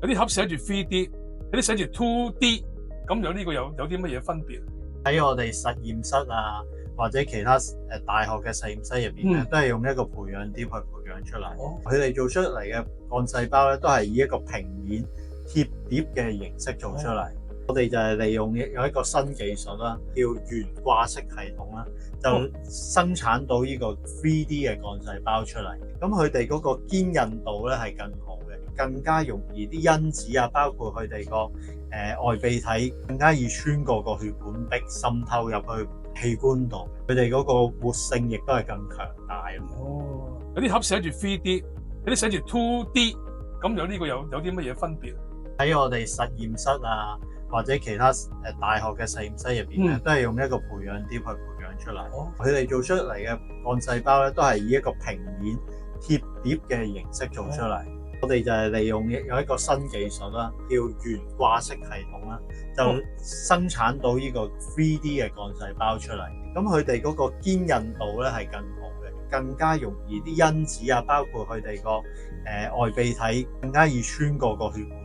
有啲盒寫住 3D， 有啲寫住 2D， 咁有呢個有啲乜嘢分別？喺我哋實驗室啊，或者其他大學嘅實驗室入邊咧，都係用一個培養碟去培養出嚟。佢哋做出嚟嘅幹細胞咧，都係以一個平面貼碟嘅形式做出嚟。我哋就係利用有一個新技術啦，叫懸掛式系統啦，就生產到呢個 3D 嘅幹細胞出嚟。咁佢哋嗰個堅韌度咧係更好嘅，更加容易啲因子啊，包括佢哋個外泌體更加易穿過個血管壁，滲透入去器官度。佢哋嗰個活性亦都係更強大。有啲盒寫住 3D， 有啲寫住 2D， 咁有呢個有啲乜嘢分別？喺我哋實驗室啊，或者其他大學嘅實驗室入邊咧，都係用一個培養碟去培養出嚟。佢哋做出嚟嘅幹細胞咧，都係以一個平面貼碟嘅形式做出嚟。我哋就係利用有一個新技術啦，叫懸掛式系統啦，就生產到呢個 3D 嘅幹細胞出嚟。咁佢哋嗰個堅韌度咧係更好嘅，更加容易啲因子啊，包括佢哋個外泌體更加易穿過個血管